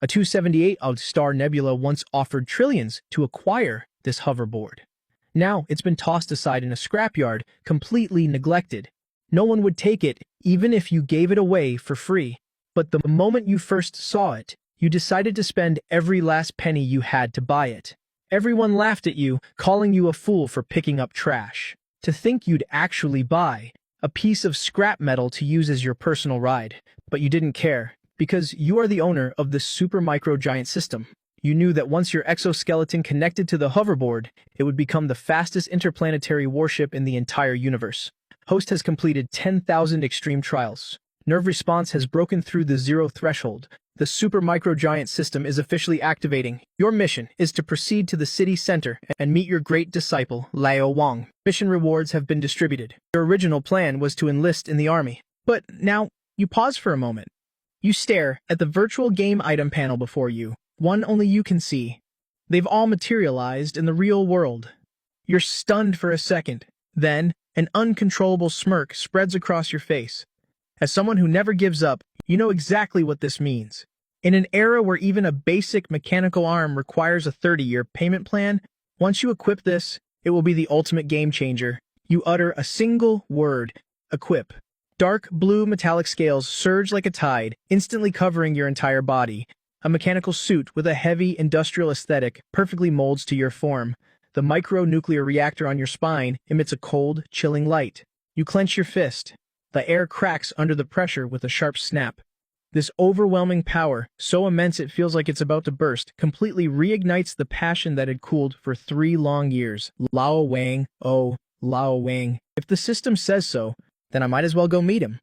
A 278 star nebula once offered trillions to acquire this hoverboard. Now it's been tossed aside in a scrapyard, completely neglected. No one would take it, even if you gave it away for free. But the moment you first saw it, you decided to spend every last penny you had to buy it. Everyone laughed at you, calling you a fool for picking up trash. To think you'd actually buy a piece of scrap metal to use as your personal ride. But you didn't care, because you are the owner of the super micro giant system. You knew that once your exoskeleton connected to the hoverboard, it would become the fastest interplanetary warship in the entire universe. Host has completed 10,000 extreme trials. Nerve response has broken through the zero threshold. The super micro giant system is officially activating. Your mission is to proceed to the city center and meet your great disciple, Lao Wang. Mission rewards have been distributed. Your original plan was to enlist in the army. But now, you pause for a moment. You stare at the virtual game item panel before you, one only you can see. They've all materialized in the real world. You're stunned for a second. Then, an uncontrollable smirk spreads across your face. As someone who never gives up, you know exactly what this means. In an era where even a basic mechanical arm requires a 30-year payment plan, once you equip this, it will be the ultimate game changer. You utter a single word, equip. Dark blue metallic scales surge like a tide, instantly covering your entire body. A mechanical suit with a heavy industrial aesthetic perfectly molds to your form. The micro-nuclear reactor on your spine emits a cold, chilling light. You clench your fist. The air cracks under the pressure with a sharp snap. This overwhelming power, so immense it feels like it's about to burst, completely reignites the passion that had cooled for 3 long years. Lao Wang, oh, Lao Wang. If the system says so, then I might as well go meet him.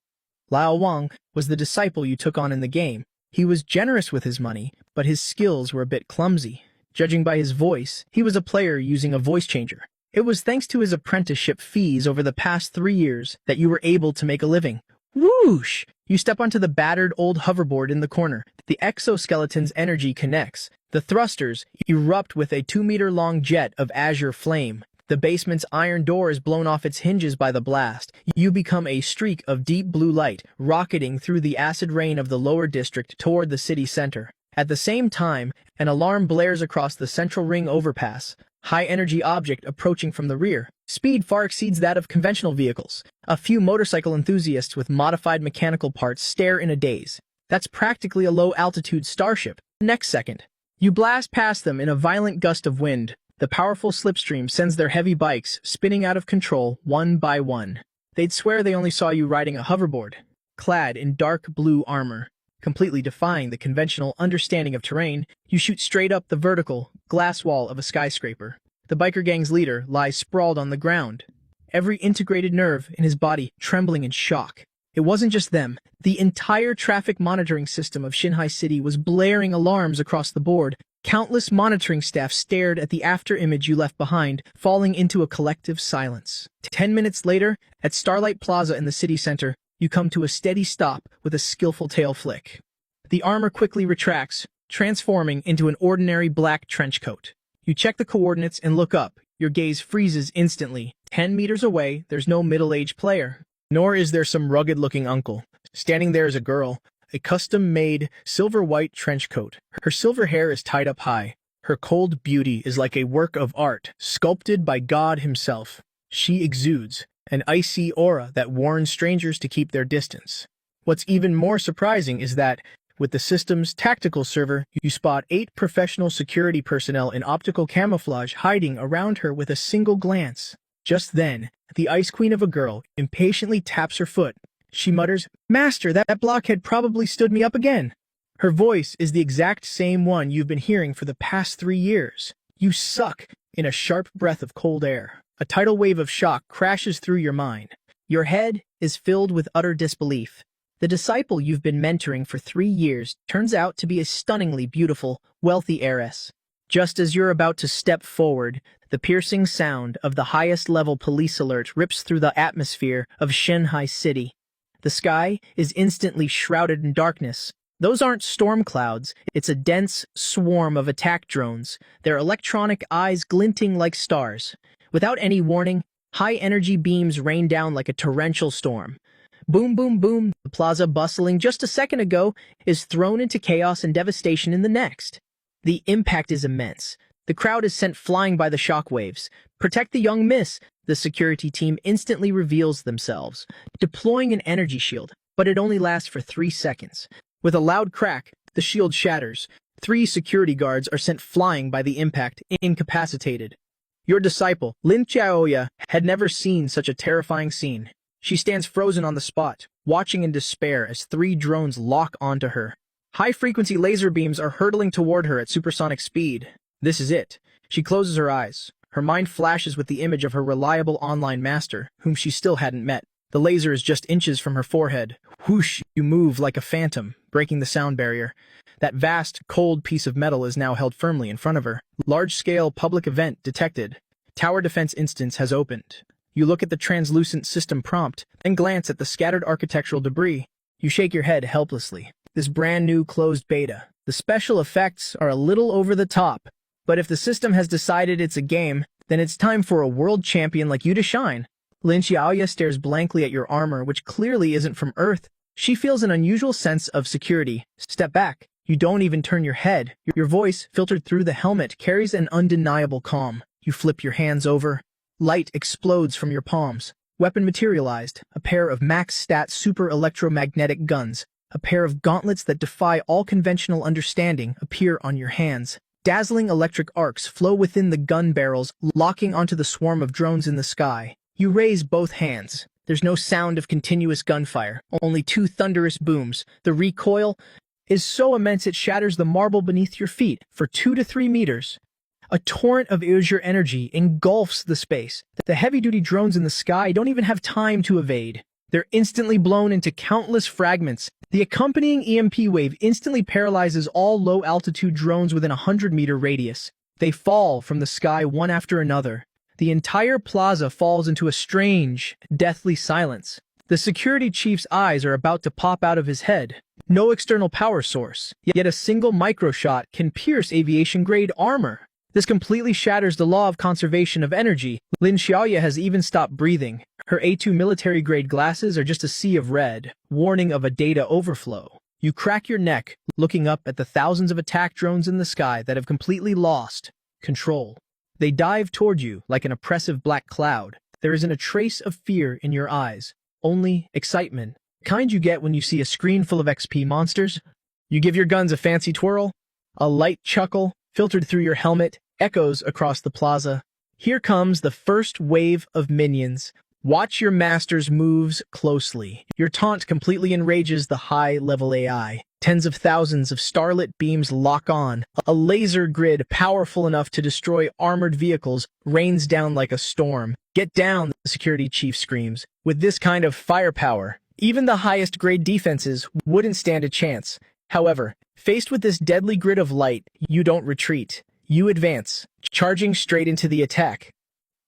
Lao Wang was the disciple you took on in the game. He was generous with his money, but his skills were a bit clumsy. Judging by his voice, he was a player using a voice changer. It was thanks to his apprenticeship fees over the past 3 years that you were able to make a living. Whoosh! You step onto the battered old hoverboard in the corner. The exoskeleton's energy connects. The thrusters erupt with a 2-meter-long jet of azure flame. The basement's iron door is blown off its hinges by the blast. You become a streak of deep blue light, rocketing through the acid rain of the lower district toward the city center. At the same time, an alarm blares across the central ring overpass. High-energy object approaching from the rear. Speed far exceeds that of conventional vehicles. A few motorcycle enthusiasts with modified mechanical parts stare in a daze. That's practically a low-altitude starship. Next second, you blast past them in a violent gust of wind. The powerful slipstream sends their heavy bikes spinning out of control one by one. They'd swear they only saw you riding a hoverboard, clad in dark blue armor. Completely defying the conventional understanding of terrain, you shoot straight up the vertical glass wall of a skyscraper. The biker gang's leader lies sprawled on the ground, every integrated nerve in his body trembling in shock. It wasn't just them. The entire traffic monitoring system of Shanghai City was blaring alarms across the board. Countless monitoring staff stared at the after-image you left behind, falling into a collective silence. 10 minutes later, at Starlight Plaza in the city center, you come to a steady stop with a skillful tail flick. The armor quickly retracts, transforming into an ordinary black trench coat. You check the coordinates and look up. Your gaze freezes instantly. 10 meters away, there's no middle-aged player. Nor is there some rugged-looking uncle. Standing there is a girl, a custom-made silver-white trench coat. Her silver hair is tied up high. Her cold beauty is like a work of art, sculpted by God himself. She exudes an icy aura that warns strangers to keep their distance. What's even more surprising is that, with the system's tactical server, you spot 8 professional security personnel in optical camouflage hiding around her with a single glance. Just then, the Ice Queen of a girl impatiently taps her foot. She mutters, "Master, that blockhead probably stood me up again." Her voice is the exact same one you've been hearing for the past 3 years. You suck in a sharp breath of cold air. A tidal wave of shock crashes through your mind. Your head is filled with utter disbelief. The disciple you've been mentoring for 3 years turns out to be a stunningly beautiful, wealthy heiress. Just as you're about to step forward, the piercing sound of the highest-level police alert rips through the atmosphere of Shanghai City. The sky is instantly shrouded in darkness. Those aren't storm clouds, it's a dense swarm of attack drones, their electronic eyes glinting like stars. Without any warning, high-energy beams rain down like a torrential storm. Boom, boom, boom. The plaza bustling just a second ago is thrown into chaos and devastation in the next. The impact is immense. The crowd is sent flying by the shockwaves. Protect the young miss. The security team instantly reveals themselves, deploying an energy shield, but it only lasts for 3 seconds. With a loud crack, the shield shatters. 3 security guards are sent flying by the impact, incapacitated. Your disciple, Lin Xiaoya, had never seen such a terrifying scene. She stands frozen on the spot, watching in despair as 3 drones lock onto her. High-frequency laser beams are hurtling toward her at supersonic speed. This is it. She closes her eyes. Her mind flashes with the image of her reliable online master, whom she still hadn't met. The laser is just inches from her forehead. Whoosh, you move like a phantom, breaking the sound barrier. That vast, cold piece of metal is now held firmly in front of her. Large-scale public event detected. Tower defense instance has opened. You look at the translucent system prompt, then glance at the scattered architectural debris. You shake your head helplessly. This brand new closed beta. The special effects are a little over the top, but if the system has decided it's a game, then it's time for a world champion like you to shine. Lin Xiaoya stares blankly at your armor, which clearly isn't from Earth. She feels an unusual sense of security. Step back. You don't even turn your head. Your voice, filtered through the helmet, carries an undeniable calm. You flip your hands over. Light explodes from your palms. Weapon materialized. A pair of max-stat super electromagnetic guns. A pair of gauntlets that defy all conventional understanding appear on your hands. Dazzling electric arcs flow within the gun barrels, locking onto the swarm of drones in the sky. You raise both hands. There's no sound of continuous gunfire, only 2 thunderous booms. The recoil is so immense it shatters the marble beneath your feet for 2 to 3 meters. A torrent of azure energy engulfs the space. The heavy-duty drones in the sky don't even have time to evade. They're instantly blown into countless fragments. The accompanying EMP wave instantly paralyzes all low-altitude drones within a 100-meter radius. They fall from the sky one after another. The entire plaza falls into a strange, deathly silence. The security chief's eyes are about to pop out of his head. No external power source, yet a single microshot can pierce aviation-grade armor. This completely shatters the law of conservation of energy. Lin Xiaoya has even stopped breathing. Her A2 military-grade glasses are just a sea of red, warning of a data overflow. You crack your neck, looking up at the thousands of attack drones in the sky that have completely lost control. They dive toward you like an oppressive black cloud. There isn't a trace of fear in your eyes, only excitement. The kind you get when you see a screen full of XP monsters. You give your guns a fancy twirl. A light chuckle, filtered through your helmet, echoes across the plaza. Here comes the first wave of minions. Watch your master's moves closely. Your taunt completely enrages the high-level AI. Tens of thousands of starlit beams lock on. A laser grid powerful enough to destroy armored vehicles rains down like a storm. Get down, the security chief screams. With this kind of firepower, even the highest-grade defenses wouldn't stand a chance. However, faced with this deadly grid of light, you don't retreat. You advance, charging straight into the attack.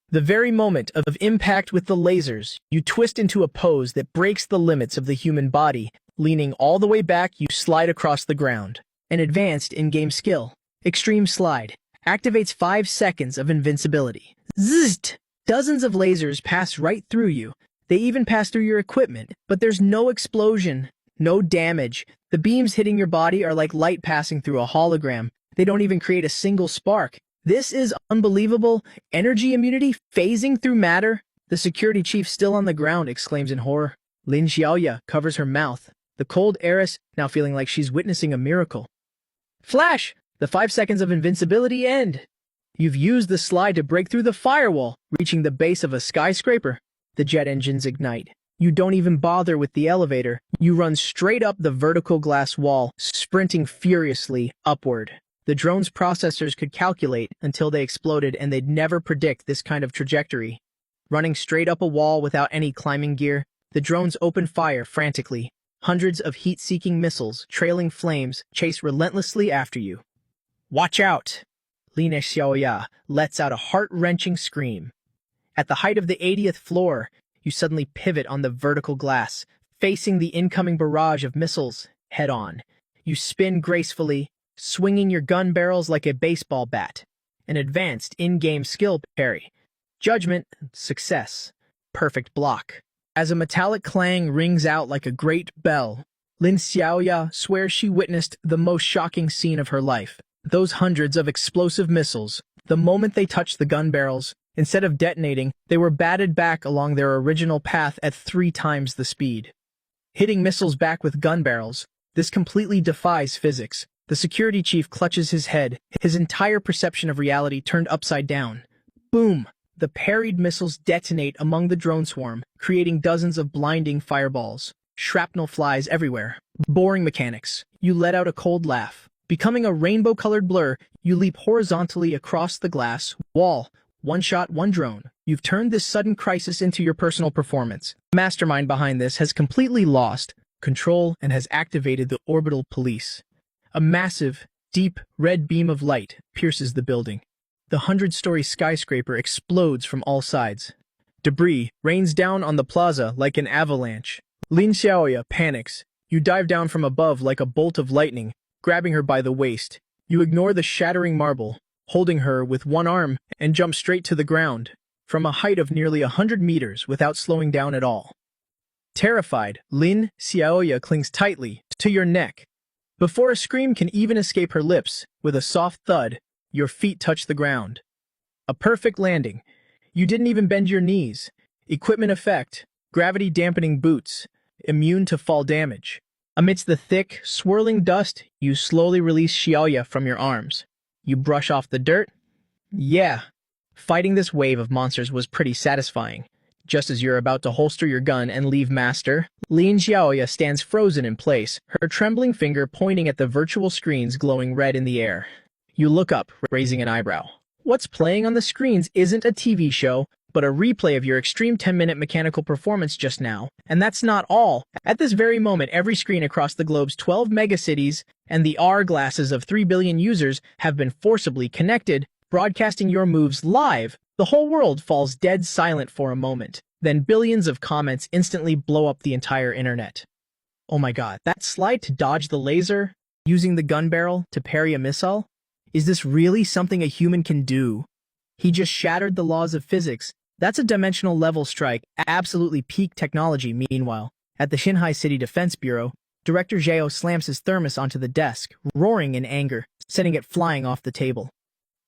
The very moment of impact with the lasers, you twist into a pose that breaks the limits of the human body. Leaning all the way back, you slide across the ground. An advanced in-game skill. Extreme Slide. Activates 5 seconds of invincibility. Zzzt! Dozens of lasers pass right through you. They even pass through your equipment, but there's no explosion, no damage. The beams hitting your body are like light passing through a hologram. They don't even create a single spark. This is unbelievable. Energy immunity phasing through matter. The security chief, still on the ground, exclaims in horror. Lin Xiaoya covers her mouth. The cold heiress, now feeling like she's witnessing a miracle. Flash! The 5 seconds of invincibility end. You've used the slide to break through the firewall, reaching the base of a skyscraper. The jet engines ignite. You don't even bother with the elevator. You run straight up the vertical glass wall, sprinting furiously upward. The drone's processors could calculate until they exploded, and they'd never predict this kind of trajectory. Running straight up a wall without any climbing gear, the drones open fire frantically. Hundreds of heat-seeking missiles, trailing flames, chase relentlessly after you. Watch out! Lin Xiaoya lets out a heart-wrenching scream. At the height of the 80th floor, you suddenly pivot on the vertical glass, facing the incoming barrage of missiles head-on. You spin gracefully, swinging your gun barrels like a baseball bat. An advanced in-game skill parry. Judgment, success, perfect block. As a metallic clang rings out like a great bell, Lin Xiaoya swears she witnessed the most shocking scene of her life. Those hundreds of explosive missiles, the moment they touched the gun barrels, instead of detonating, they were batted back along their original path at 3 times the speed. Hitting missiles back with gun barrels, this completely defies physics. The security chief clutches his head, his entire perception of reality turned upside down. Boom! The parried missiles detonate among the drone swarm, creating dozens of blinding fireballs. Shrapnel flies everywhere. Boring mechanics. You let out a cold laugh. Becoming a rainbow-colored blur, you leap horizontally across the glass wall. One shot, one drone. You've turned this sudden crisis into your personal performance. The mastermind behind this has completely lost control and has activated the orbital police. A massive, deep, red beam of light pierces the building. The 100-story skyscraper explodes from all sides. Debris rains down on the plaza like an avalanche. Lin Xiaoya panics. You dive down from above like a bolt of lightning, grabbing her by the waist. You ignore the shattering marble, holding her with one arm, and jump straight to the ground, from a height of nearly 100 meters without slowing down at all. Terrified, Lin Xiaoya clings tightly to your neck. Before a scream can even escape her lips, with a soft thud, your feet touch the ground. A perfect landing. You didn't even bend your knees. Equipment effect, gravity-dampening boots, immune to fall damage. Amidst the thick, swirling dust, you slowly release Xiaoya from your arms. You brush off the dirt? Yeah. Fighting this wave of monsters was pretty satisfying. Just as you're about to holster your gun and leave Master, Lin Xiaoya stands frozen in place, her trembling finger pointing at the virtual screens glowing red in the air. You look up, raising an eyebrow. What's playing on the screens isn't a TV show, but a replay of your extreme 10-minute mechanical performance just now. And that's not all. At this very moment, every screen across the globe's 12 megacities and the R glasses of 3 billion users have been forcibly connected, broadcasting your moves live. The whole world falls dead silent for a moment. Then billions of comments instantly blow up the entire internet. Oh my god, that slide to dodge the laser, using the gun barrel to parry a missile? Is this really something a human can do? He just shattered the laws of physics. That's a dimensional level strike, absolutely peak technology. Meanwhile, at the Shanghai City Defense Bureau, Director Zhao slams his thermos onto the desk, roaring in anger, sending it flying off the table.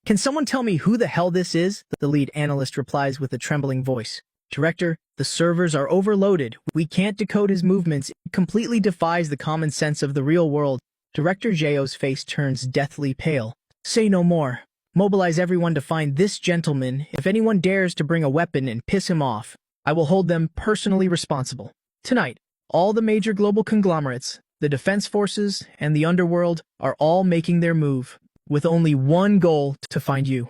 Can someone tell me who the hell this is? The lead analyst replies with a trembling voice. Director, the servers are overloaded. We can't decode his movements. It completely defies the common sense of the real world. Director Zhao's face turns deathly pale. Say no more. Mobilize everyone to find this gentleman. If anyone dares to bring a weapon and piss him off, I will hold them personally responsible. Tonight, all the major global conglomerates, the defense forces, and the underworld are all making their move, with only one goal: to find you.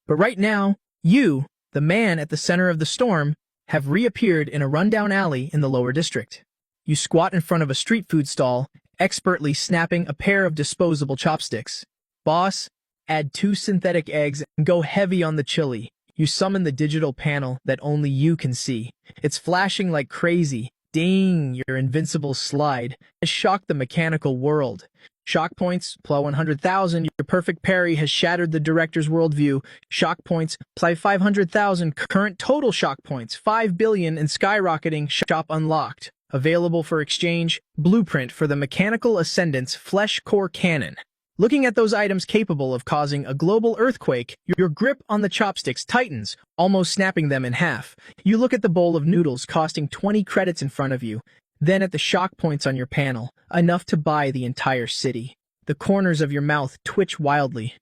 But right now, you, the man at the center of the storm, have reappeared in a rundown alley in the lower district. You squat in front of a street food stall, expertly snapping a pair of disposable chopsticks. Boss, add 2 synthetic eggs and go heavy on the chili. You summon the digital panel that only you can see. It's flashing like crazy. Ding, your invincible slide has shocked the mechanical world. Shock points, apply 100,000. Your perfect parry has shattered the director's worldview. Shock points, apply 500,000. Current total shock points, 5 billion and skyrocketing. Shop unlocked. Available for exchange, blueprint for the Mechanical Ascendant's Flesh Core Cannon. Looking at those items capable of causing a global earthquake, your grip on the chopsticks tightens, almost snapping them in half. You look at the bowl of noodles costing 20 credits in front of you, then at the shock points on your panel, enough to buy the entire city. The corners of your mouth twitch wildly.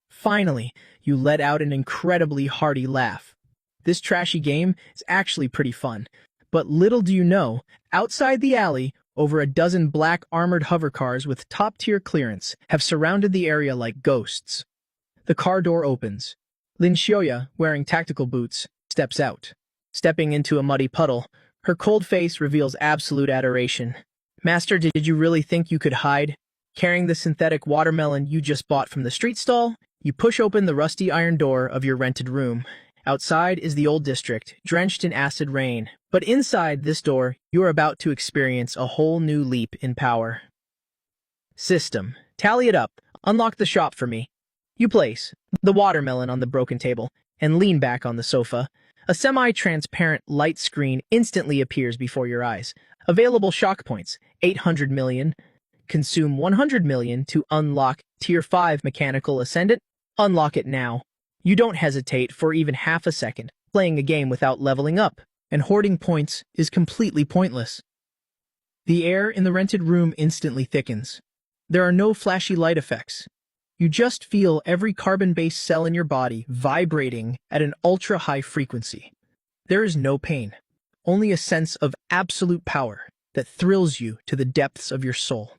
Finally, you let out an incredibly hearty laugh. This trashy game is actually pretty fun. But little do you know, outside the alley, over a dozen black armored hovercars with top-tier clearance have surrounded the area like ghosts. The car door opens. Lin Xiaoya, wearing tactical boots, steps out. Stepping into a muddy puddle, her cold face reveals absolute adoration. Master, did you really think you could hide? Carrying the synthetic watermelon you just bought from the street stall, you push open the rusty iron door of your rented room. Outside is the old district, drenched in acid rain. But inside this door, you are about to experience a whole new leap in power. System. Tally it up. Unlock the shop for me. You place the watermelon on the broken table and lean back on the sofa. A semi-transparent light screen instantly appears before your eyes. Available shock points, 800 million. Consume 100 million to unlock Tier 5 Mechanical Ascendant. Unlock it now. You don't hesitate for even half a second, playing a game without leveling up, and hoarding points is completely pointless. The air in the rented room instantly thickens. There are no flashy light effects. You just feel every carbon-based cell in your body vibrating at an ultra-high frequency. There is no pain, only a sense of absolute power that thrills you to the depths of your soul.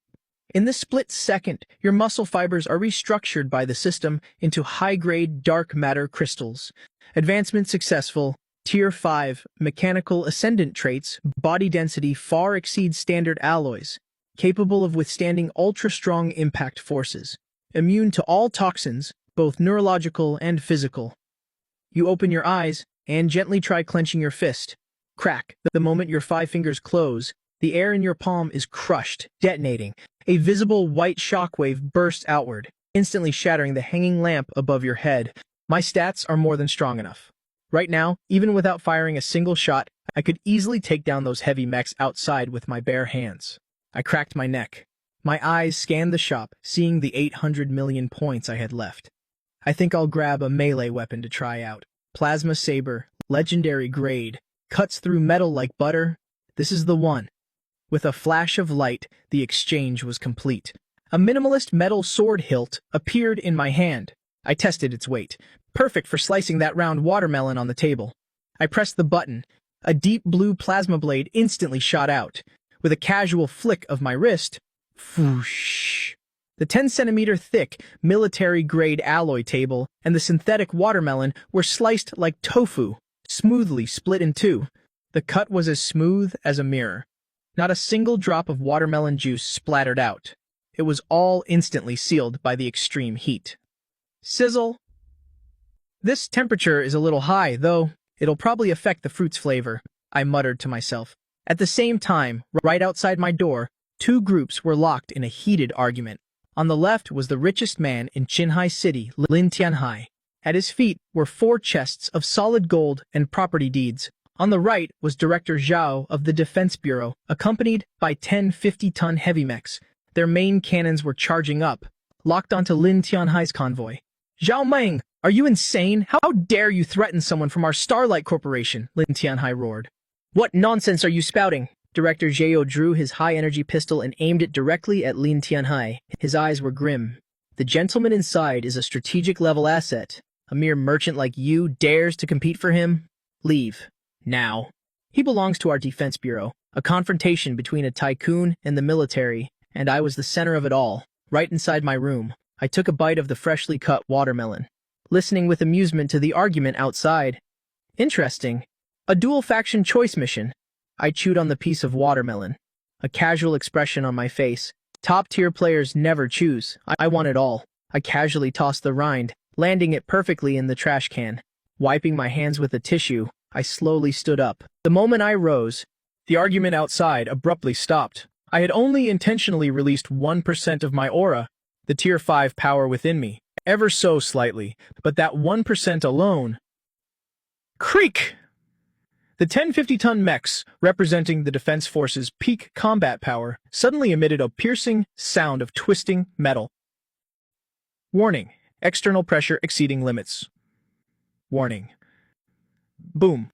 In this split second, your muscle fibers are restructured by the system into high-grade dark matter crystals. Advancement successful. Tier 5 Mechanical Ascendant traits, body density far exceeds standard alloys, capable of withstanding ultra-strong impact forces. Immune to all toxins, both neurological and physical. You open your eyes and gently try clenching your fist. Crack. The moment your 5 fingers close, the air in your palm is crushed, detonating. A visible white shockwave bursts outward, instantly shattering the hanging lamp above your head. My stats are more than strong enough. Right now, even without firing a single shot, I could easily take down those heavy mechs outside with my bare hands. I cracked my neck. My eyes scanned the shop, seeing the 800 million points I had left. I think I'll grab a melee weapon to try out. Plasma saber, legendary grade, cuts through metal like butter. This is the one. With a flash of light, the exchange was complete. A minimalist metal sword hilt appeared in my hand. I tested its weight. Perfect for slicing that round watermelon on the table. I pressed the button. A deep blue plasma blade instantly shot out. With a casual flick of my wrist, whoosh. The 10-centimeter thick, military-grade alloy table and the synthetic watermelon were sliced like tofu, smoothly split in two. The cut was as smooth as a mirror. Not a single drop of watermelon juice splattered out. It was all instantly sealed by the extreme heat. Sizzle. This temperature is a little high, though. It'll probably affect the fruit's flavor, I muttered to myself. At the same time, right outside my door, 2 groups were locked in a heated argument. On the left was the richest man in Qinghai City, Lin Tianhai. At his feet were 4 chests of solid gold and property deeds. On the right was Director Zhao of the Defense Bureau, accompanied by 10 50-ton heavy mechs. Their main cannons were charging up, locked onto Lin Tianhai's convoy. Zhao Meng, are you insane? How dare you threaten someone from our Starlight Corporation? Lin Tianhai roared. What nonsense are you spouting? Director Zhao drew his high-energy pistol and aimed it directly at Lin Tianhai. His eyes were grim. The gentleman inside is a strategic-level asset. A mere merchant like you dares to compete for him? Leave. Now. He belongs to our Defense Bureau, a confrontation between a tycoon and the military, and I was the center of it all. Right inside my room, I took a bite of the freshly cut watermelon, listening with amusement to the argument outside. Interesting. A dual-faction choice mission. I chewed on the piece of watermelon, a casual expression on my face. Top-tier players never choose. I want it all. I casually tossed the rind, landing it perfectly in the trash can. Wiping my hands with a tissue, I slowly stood up. The moment I rose, the argument outside abruptly stopped. I had only intentionally released 1% of my aura, the Tier 5 power within me, ever so slightly, but that 1% alone... Creak! The 10 50-ton mechs, representing the Defense Force's peak combat power, suddenly emitted a piercing sound of twisting metal. Warning. External pressure exceeding limits. Warning. Boom.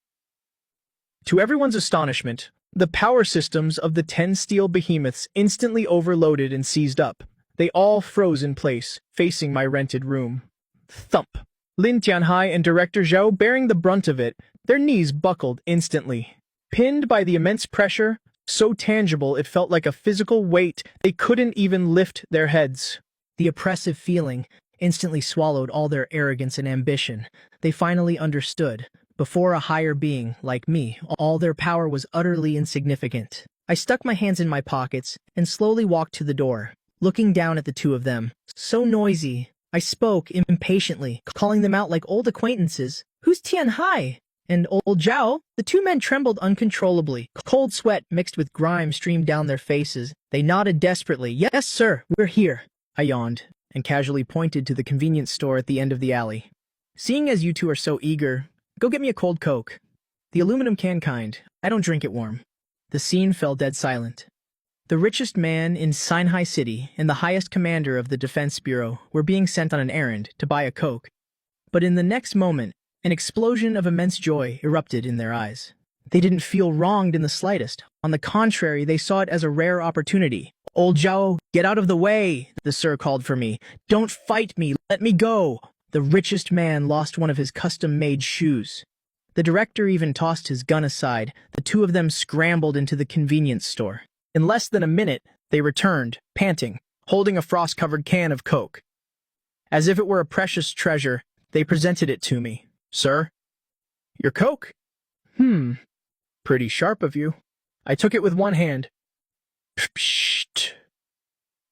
To everyone's astonishment, the power systems of the 10 steel behemoths instantly overloaded and seized up. They all froze in place, facing my rented room. Thump. Lin Tianhai and Director Zhao bearing the brunt of it, their knees buckled instantly. Pinned by the immense pressure, so tangible it felt like a physical weight, they couldn't even lift their heads. The oppressive feeling instantly swallowed all their arrogance and ambition. They finally understood. Before a higher being, like me, all their power was utterly insignificant. I stuck my hands in my pockets and slowly walked to the door, looking down at the 2 of them. So noisy. I spoke impatiently, calling them out like old acquaintances. Who's Tianhai? And old Zhao? The 2 men trembled uncontrollably. Cold sweat mixed with grime streamed down their faces. They nodded desperately. Yes, sir, we're here. I yawned and casually pointed to the convenience store at the end of the alley. Seeing as you 2 are so eager, go get me a cold Coke. The aluminum can kind. I don't drink it warm. The scene fell dead silent. The richest man in Shanghai City and the highest commander of the Defense Bureau were being sent on an errand to buy a Coke. But in the next moment, an explosion of immense joy erupted in their eyes. They didn't feel wronged in the slightest. On the contrary, they saw it as a rare opportunity. "Old Zhao, get out of the way!" the sir called for me. "Don't fight me, let me go!" The richest man lost one of his custom-made shoes. The director even tossed his gun aside. The two of them scrambled into the convenience store. In less than a minute, they returned, panting, holding a frost-covered can of Coke. As if it were a precious treasure, they presented it to me. "Sir, your Coke? Pretty sharp of you." I took it with one hand. Psht.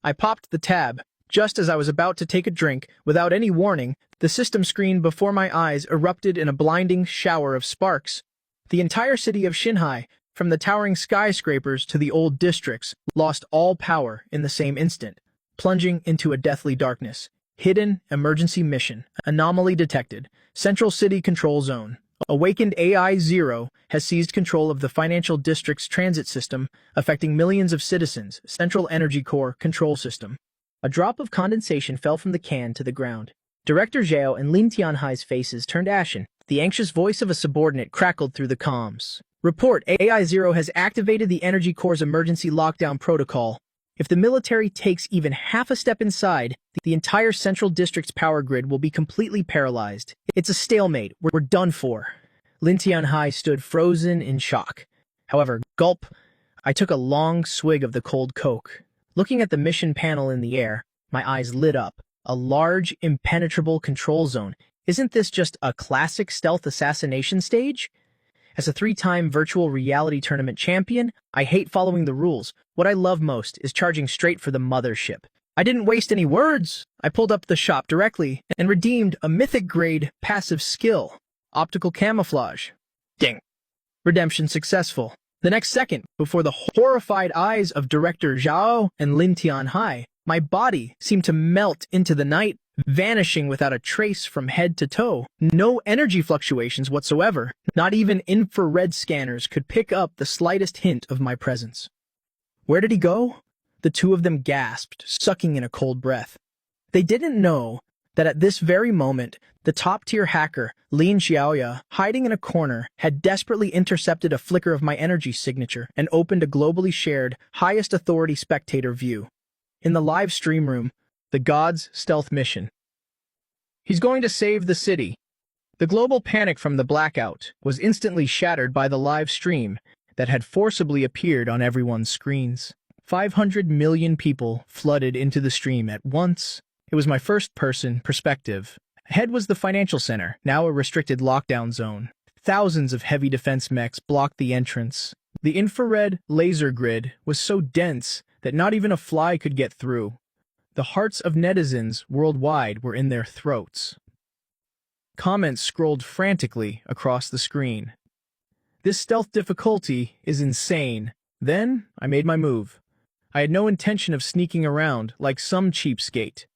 I popped the tab. Just as I was about to take a drink, without any warning, the system screen before my eyes erupted in a blinding shower of sparks. The entire city of Shanghai, from the towering skyscrapers to the old districts, lost all power in the same instant, plunging into a deathly darkness. Hidden emergency mission. Anomaly detected. Central City Control Zone. Awakened AI Zero has seized control of the financial district's transit system, affecting millions of citizens. Central Energy Core Control System. A drop of condensation fell from the can to the ground. Director Zhao and Lin Tianhai's faces turned ashen. The anxious voice of a subordinate crackled through the comms. "Report, AI Zero has activated the Energy Core's emergency lockdown protocol. If the military takes even half a step inside, the entire central district's power grid will be completely paralyzed. It's a stalemate. We're done for." Lin Tianhai stood frozen in shock. However, gulp, I took a long swig of the cold Coke. Looking at the mission panel in the air, my eyes lit up. A large, impenetrable control zone. Isn't this just a classic stealth assassination stage? As a 3-time virtual reality tournament champion, I hate following the rules. What I love most is charging straight for the mothership. I didn't waste any words. I pulled up the shop directly and redeemed a mythic-grade passive skill. Optical camouflage. Ding. Redemption successful. The next second, before the horrified eyes of Director Zhao and Lin Tianhai, my body seemed to melt into the night, vanishing without a trace from head to toe. No energy fluctuations whatsoever. Not even infrared scanners could pick up the slightest hint of my presence. Where did he go? The two of them gasped, sucking in a cold breath. They didn't know that at this very moment, the top-tier hacker, Lin Xiaoya, hiding in a corner, had desperately intercepted a flicker of my energy signature and opened a globally shared, highest authority spectator view. In the live stream room, the God's stealth mission. He's going to save the city. The global panic from the blackout was instantly shattered by the live stream that had forcibly appeared on everyone's screens. 500 million people flooded into the stream at once. It was my first-person perspective. Ahead was the financial center, now a restricted lockdown zone. Thousands of heavy defense mechs blocked the entrance. The infrared laser grid was so dense that not even a fly could get through. The hearts of netizens worldwide were in their throats. Comments scrolled frantically across the screen. "This stealth difficulty is insane." Then I made my move. I had no intention of sneaking around like some cheapskate.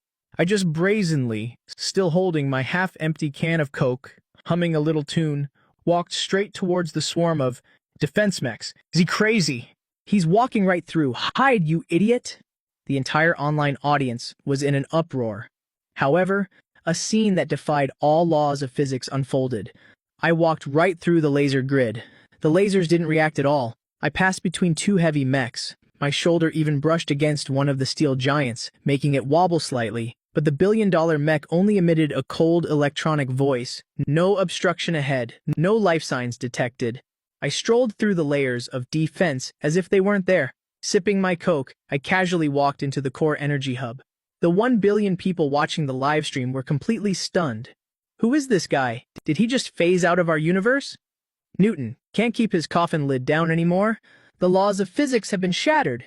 I just brazenly, still holding my half-empty can of Coke, humming a little tune, walked straight towards the swarm of defense mechs. "Is he crazy? He's walking right through. Hide, you idiot!" The entire online audience was in an uproar. However, a scene that defied all laws of physics unfolded. I walked right through the laser grid. The lasers didn't react at all. I passed between two heavy mechs. My shoulder even brushed against one of the steel giants, making it wobble slightly. But the billion-dollar mech only emitted a cold electronic voice. No obstruction ahead, no life signs detected. I strolled through the layers of defense as if they weren't there. Sipping my Coke, I casually walked into the core energy hub. The 1 billion people watching the live stream were completely stunned. Who is this guy? Did he just phase out of our universe? Newton can't keep his coffin lid down anymore. The laws of physics have been shattered.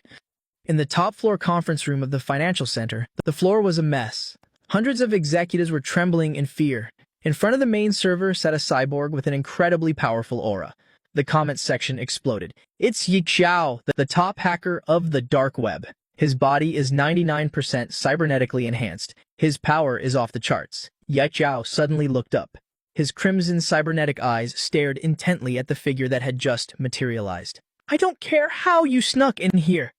In the top-floor conference room of the financial center, the floor was a mess. Hundreds of executives were trembling in fear. In front of the main server sat a cyborg with an incredibly powerful aura. The comments section exploded. "It's Yi Xiao, the top hacker of the dark web. His body is 99% cybernetically enhanced. His power is off the charts." Yi Xiao suddenly looked up. His crimson cybernetic eyes stared intently at the figure that had just materialized. I don't care how you snuck in here.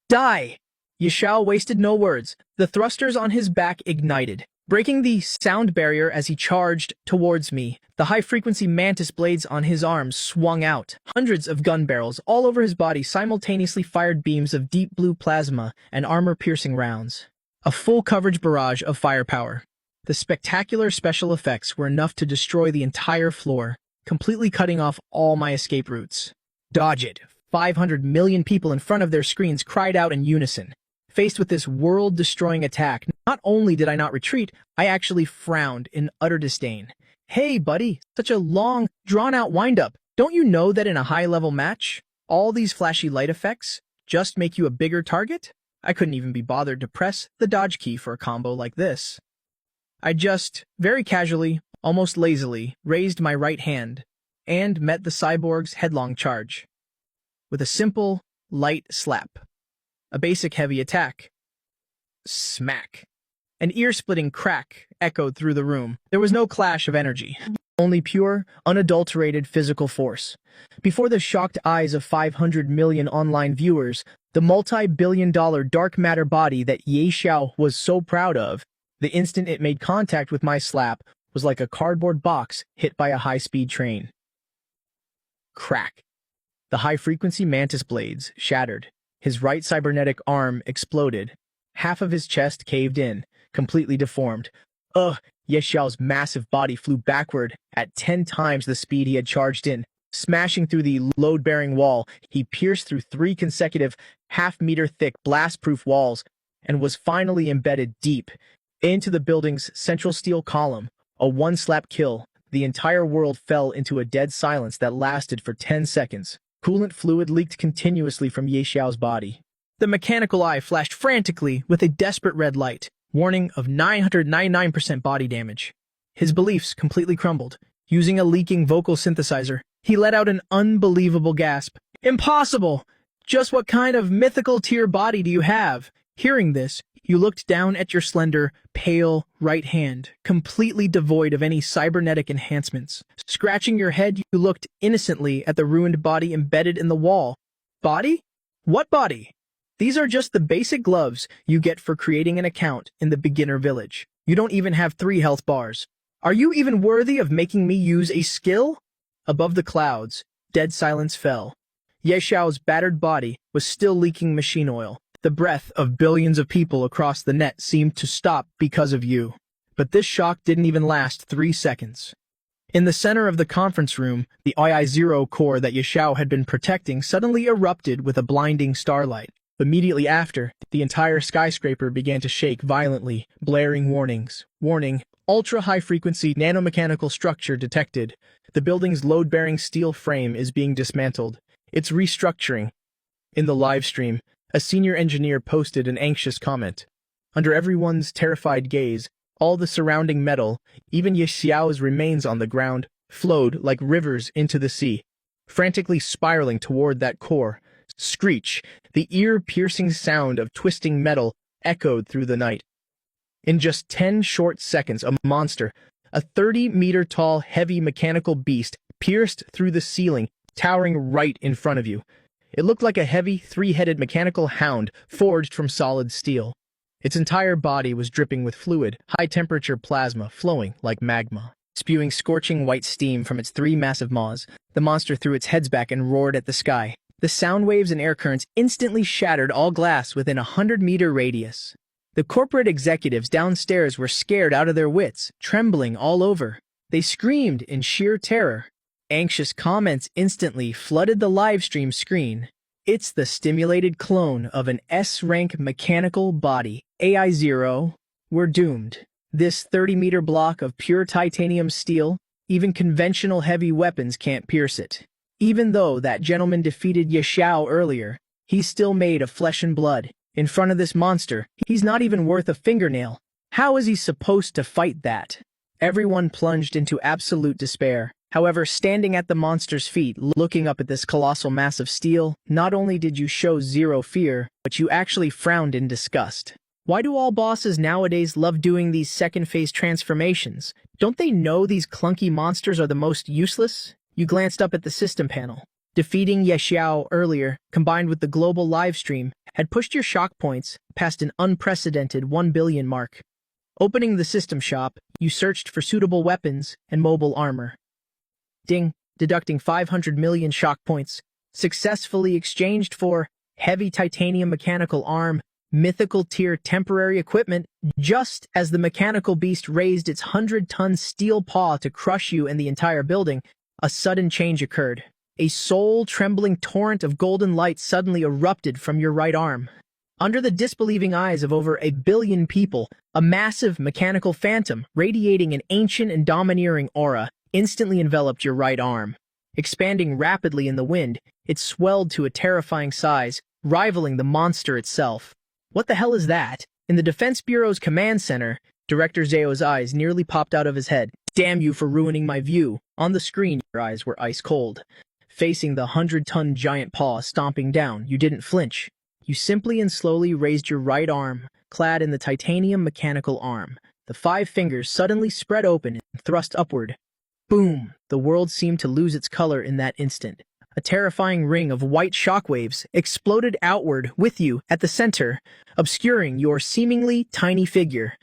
Die! Yashao wasted no words. The thrusters on his back ignited, breaking the sound barrier as he charged towards me. The high-frequency mantis blades on his arms swung out. Hundreds of gun barrels all over his body simultaneously fired beams of deep blue plasma and armor-piercing rounds. A full coverage barrage of firepower. The spectacular special effects were enough to destroy the entire floor, completely cutting off all my escape routes. Dodge it! 500 million people in front of their screens cried out in unison. Faced with this world-destroying attack, not only did I not retreat, I actually frowned in utter disdain. Hey, buddy, such a long, drawn-out wind-up. Don't you know that in a high-level match, all these flashy light effects just make you a bigger target? I couldn't even be bothered to press the dodge key for a combo like this. I just, very casually, almost lazily, raised my right hand and met the cyborg's headlong charge. With a simple, light slap. A basic heavy attack. Smack. An ear-splitting crack echoed through the room. There was no clash of energy, only pure, unadulterated physical force. Before the shocked eyes of 500 million online viewers, the multi-billion-dollar dark matter body that Ye Xiao was so proud of, the instant it made contact with my slap, was like a cardboard box hit by a high-speed train. Crack. The high-frequency mantis blades shattered. His right cybernetic arm exploded. Half of his chest caved in, completely deformed. Ye Xiao's massive body flew backward at 10 times the speed he had charged in. Smashing through the load-bearing wall, he pierced through 3 consecutive half-meter-thick blast-proof walls and was finally embedded deep into the building's central steel column. A one-slap kill. The entire world fell into a dead silence that lasted for 10 seconds. Coolant fluid leaked continuously from Ye Xiao's body. The mechanical eye flashed frantically with a desperate red light, warning of 999% body damage. His beliefs completely crumbled. Using a leaking vocal synthesizer, he let out an unbelievable gasp. Impossible! Just what kind of mythical tier body do you have? Hearing this, you looked down at your slender, pale right hand, completely devoid of any cybernetic enhancements. Scratching your head, you looked innocently at the ruined body embedded in the wall. Body? What body? These are just the basic gloves you get for creating an account in the beginner village. You don't even have 3 health bars. Are you even worthy of making me use a skill? Above the clouds, dead silence fell. Ye Xiao's battered body was still leaking machine oil. The breath of billions of people across the net seemed to stop because of you. But this shock didn't even last 3 seconds. In the center of the conference room, the II-0 core that Ye Xiao had been protecting suddenly erupted with a blinding starlight. Immediately after, the entire skyscraper began to shake violently, blaring warnings. Warning, ultra-high-frequency nanomechanical structure detected. The building's load-bearing steel frame is being dismantled. It's restructuring. In the live stream, a senior engineer posted an anxious comment. Under everyone's terrified gaze, all the surrounding metal, even Ye Xiao's remains on the ground, flowed like rivers into the sea, frantically spiraling toward that core. Screech, the ear-piercing sound of twisting metal, echoed through the night. In just 10 short seconds, a monster, a 30-meter-tall heavy mechanical beast, pierced through the ceiling, towering right in front of you. It looked like a heavy, 3-headed mechanical hound forged from solid steel. Its entire body was dripping with fluid, high-temperature plasma flowing like magma. Spewing scorching white steam from its 3 massive maws, the monster threw its heads back and roared at the sky. The sound waves and air currents instantly shattered all glass within a 100-meter radius. The corporate executives downstairs were scared out of their wits, trembling all over. They screamed in sheer terror. Anxious comments instantly flooded the livestream screen. It's the stimulated clone of an S-rank mechanical body. AI-0, we're doomed. This 30-meter block of pure titanium steel, even conventional heavy weapons can't pierce it. Even though that gentleman defeated Ye Xiao earlier, he's still made of flesh and blood. In front of this monster, he's not even worth a fingernail. How is he supposed to fight that? Everyone plunged into absolute despair. However, standing at the monster's feet, looking up at this colossal mass of steel, not only did you show zero fear, but you actually frowned in disgust. Why do all bosses nowadays love doing these second-phase transformations? Don't they know these clunky monsters are the most useless? You glanced up at the system panel. Defeating Ye Xiao earlier, combined with the global livestream, had pushed your shock points past an unprecedented 1 billion mark. Opening the system shop, you searched for suitable weapons and mobile armor. Ding, deducting 500 million shock points. Successfully exchanged for heavy titanium mechanical arm, mythical tier temporary equipment. Just as the mechanical beast raised its 100-ton steel paw to crush you and the entire building, a sudden change occurred. A soul-trembling torrent of golden light suddenly erupted from your right arm. Under the disbelieving eyes of over 1 billion people, a massive mechanical phantom, radiating an ancient and domineering aura, instantly enveloped your right arm. Expanding rapidly in the wind, it swelled to a terrifying size, rivaling the monster itself. What the hell is that? In the Defense Bureau's command center, Director Zhao's eyes nearly popped out of his head. Damn you for ruining my view. On the screen, your eyes were ice cold. Facing the 100-ton giant paw stomping down, you didn't flinch. You simply and slowly raised your right arm, clad in the titanium mechanical arm. The 5 fingers suddenly spread open and thrust upward. Boom! The world seemed to lose its color in that instant. A terrifying ring of white shockwaves exploded outward with you at the center, obscuring your seemingly tiny figure.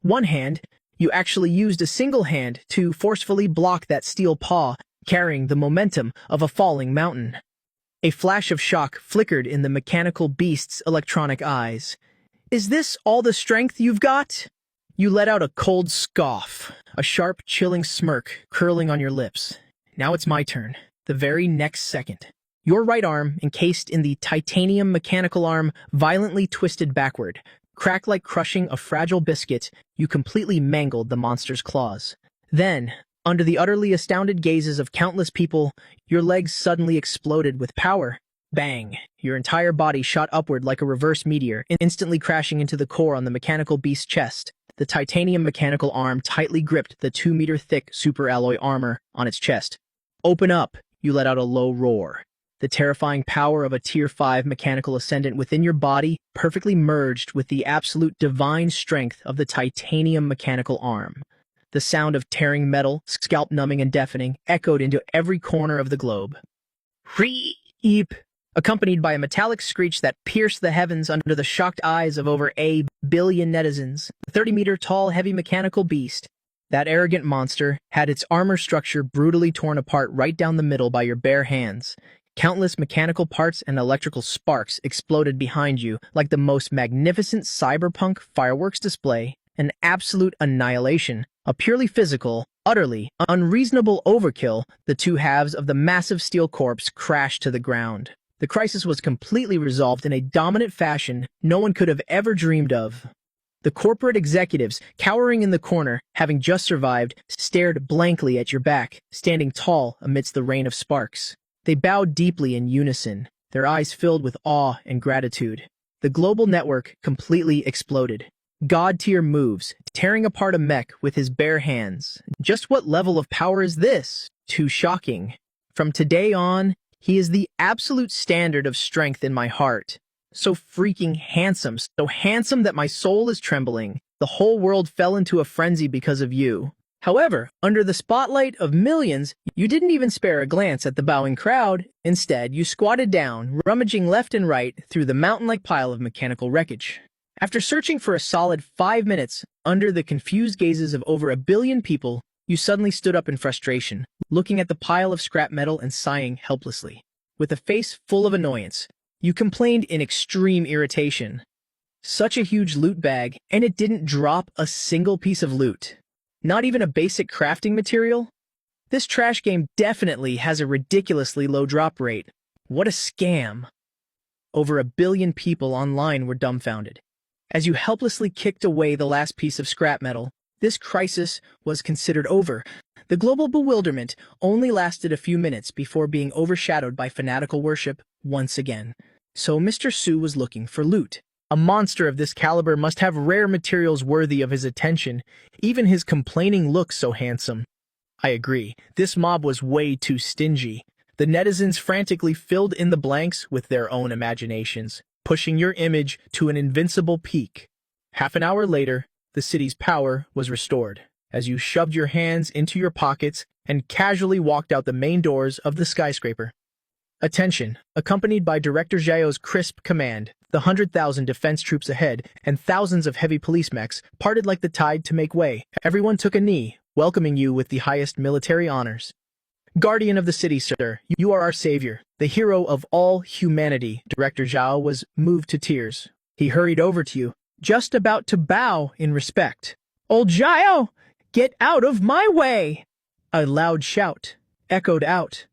One hand, you actually used a single hand to forcefully block that steel paw, carrying the momentum of a falling mountain. A flash of shock flickered in the mechanical beast's electronic eyes. Is this all the strength you've got? You let out a cold scoff, a sharp, chilling smirk curling on your lips. Now it's my turn. The very next second, your right arm, encased in the titanium mechanical arm, violently twisted backward. Cracked like crushing a fragile biscuit, you completely mangled the monster's claws. Then, under the utterly astounded gazes of countless people, your legs suddenly exploded with power. Bang! Your entire body shot upward like a reverse meteor, instantly crashing into the core on the mechanical beast's chest. The titanium mechanical arm tightly gripped the 2-meter-thick super-alloy armor on its chest. Open up! You let out a low roar. The terrifying power of a Tier 5 mechanical ascendant within your body perfectly merged with the absolute divine strength of the titanium mechanical arm. The sound of tearing metal, scalp-numbing and deafening, echoed into every corner of the globe. Reep! Accompanied by a metallic screech that pierced the heavens under the shocked eyes of over 1 billion netizens. The 30-meter-tall heavy mechanical beast, that arrogant monster, had its armor structure brutally torn apart right down the middle by your bare hands. Countless mechanical parts and electrical sparks exploded behind you like the most magnificent cyberpunk fireworks display. An absolute annihilation, a purely physical, utterly unreasonable overkill. The 2 halves of the massive steel corpse crashed to the ground. The crisis was completely resolved in a dominant fashion no one could have ever dreamed of. The corporate executives, cowering in the corner, having just survived, stared blankly at your back, standing tall amidst the rain of sparks. They bowed deeply in unison, their eyes filled with awe and gratitude. The global network completely exploded. God-tier moves, tearing apart a mech with his bare hands. Just what level of power is this? Too shocking. From today on, he is the absolute standard of strength in my heart. So freaking handsome, so handsome that my soul is trembling. The whole world fell into a frenzy because of you. However, under the spotlight of millions, you didn't even spare a glance at the bowing crowd. Instead, you squatted down, rummaging left and right through the mountain-like pile of mechanical wreckage. After searching for a solid 5 minutes, under the confused gazes of over 1 billion people, you suddenly stood up in frustration, looking at the pile of scrap metal and sighing helplessly. With a face full of annoyance, you complained in extreme irritation. Such a huge loot bag, and it didn't drop a single piece of loot. Not even a basic crafting material? This trash game definitely has a ridiculously low drop rate. What a scam. Over 1 billion people online were dumbfounded. As you helplessly kicked away the last piece of scrap metal, this crisis was considered over. The global bewilderment only lasted a few minutes before being overshadowed by fanatical worship once again. So Mr. Su was looking for loot. A monster of this caliber must have rare materials worthy of his attention. Even his complaining looks so handsome. I agree, this mob was way too stingy. The netizens frantically filled in the blanks with their own imaginations, pushing your image to an invincible peak. Half an hour later, the city's power was restored, as you shoved your hands into your pockets and casually walked out the main doors of the skyscraper. Attention, accompanied by Director Zhao's crisp command, the 100,000 defense troops ahead and thousands of heavy police mechs parted like the tide to make way. Everyone took a knee, welcoming you with the highest military honors. Guardian of the city, sir, you are our savior, the hero of all humanity. Director Zhao was moved to tears. He hurried over to you, just about to bow in respect. Old Zhao, get out of my way! A loud shout echoed out.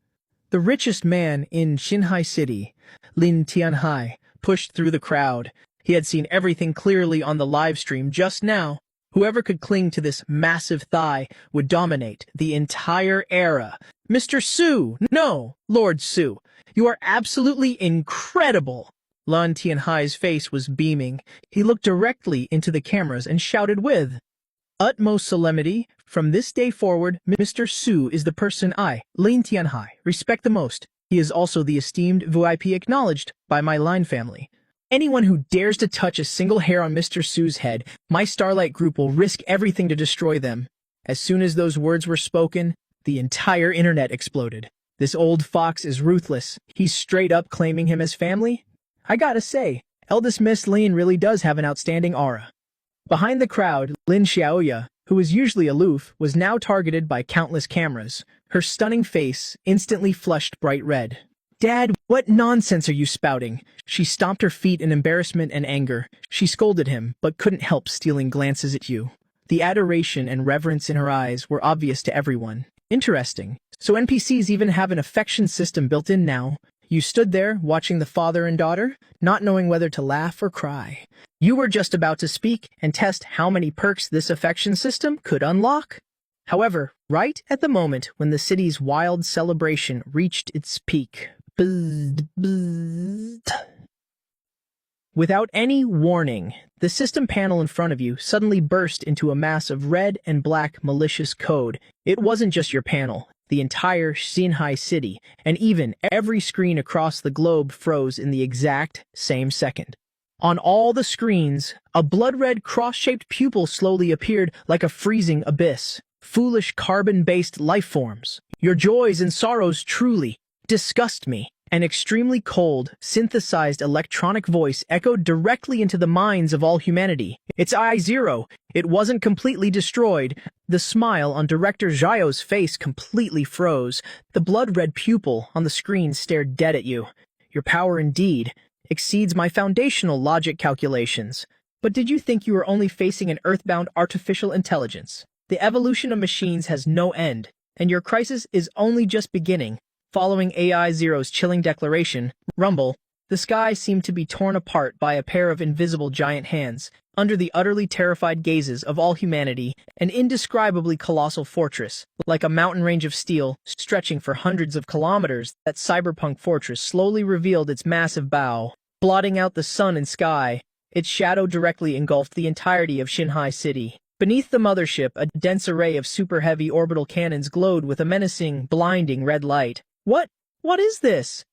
The richest man in Xinhai City, Lin Tianhai, pushed through the crowd. He had seen everything clearly on the live stream just now. Whoever could cling to this massive thigh would dominate the entire era. Mr. Su! No, Lord Su! You are absolutely incredible! Lin Tianhai's face was beaming. He looked directly into the cameras and shouted with utmost solemnity, from this day forward, Mr. Su is the person I, Lin Tianhai, respect the most. He is also the esteemed VIP acknowledged by my Lin family. Anyone who dares to touch a single hair on Mr. Su's head, my Starlight Group will risk everything to destroy them. As soon as those words were spoken, the entire internet exploded. This old fox is ruthless. He's straight up claiming him as family. I gotta say, eldest Miss Lin really does have an outstanding aura. Behind the crowd, Lin Xiaoya, who was usually aloof, was now targeted by countless cameras. Her stunning face instantly flushed bright red. Dad, what nonsense are you spouting? She stomped her feet in embarrassment and anger. She scolded him, but couldn't help stealing glances at you. The adoration and reverence in her eyes were obvious to everyone. Interesting. So NPCs even have an affection system built in now. You stood there, watching the father and daughter, not knowing whether to laugh or cry. You were just about to speak and test how many perks this affection system could unlock. However, right at the moment when the city's wild celebration reached its peak, without any warning, the system panel in front of you suddenly burst into a mass of red and black malicious code. It wasn't just your panel. The entire Xinhai city, and even every screen across the globe froze in the exact same second. On all the screens, a blood-red cross-shaped pupil slowly appeared like a freezing abyss. Foolish carbon-based life forms. Your joys and sorrows truly disgust me. An extremely cold, synthesized electronic voice echoed directly into the minds of all humanity. It's I-0. It wasn't completely destroyed. The smile on Director Zhao's face completely froze. The blood-red pupil on the screen stared dead at you. Your power indeed exceeds my foundational logic calculations. But did you think you were only facing an earthbound artificial intelligence? The evolution of machines has no end, and your crisis is only just beginning. Following AI-0's chilling declaration, rumble, the sky seemed to be torn apart by a pair of invisible giant hands. Under the utterly terrified gazes of all humanity, an indescribably colossal fortress, like a mountain range of steel, stretching for hundreds of kilometers, that cyberpunk fortress slowly revealed its massive bow, blotting out the sun and sky. Its shadow directly engulfed the entirety of Xinhai City. Beneath the mothership, a dense array of super-heavy orbital cannons glowed with a menacing, blinding red light. What is this?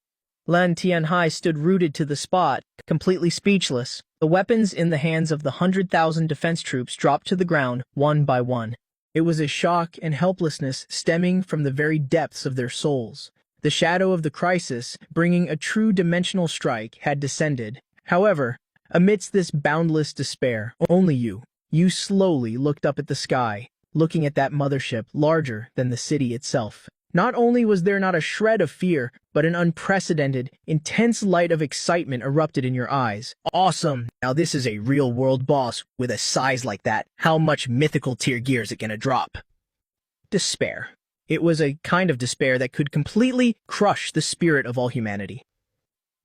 Lin Tianhai stood rooted to the spot, completely speechless. The weapons in the hands of the 100,000 defense troops dropped to the ground, one by one. It was a shock and helplessness stemming from the very depths of their souls. The shadow of the crisis, bringing a true dimensional strike, had descended. However, amidst this boundless despair, only you slowly looked up at the sky, looking at that mothership larger than the city itself. Not only was there not a shred of fear, but an unprecedented, intense light of excitement erupted in your eyes. Awesome! Now this is a real-world boss with a size like that. How much mythical tier gear is it gonna drop? Despair. It was a kind of despair that could completely crush the spirit of all humanity.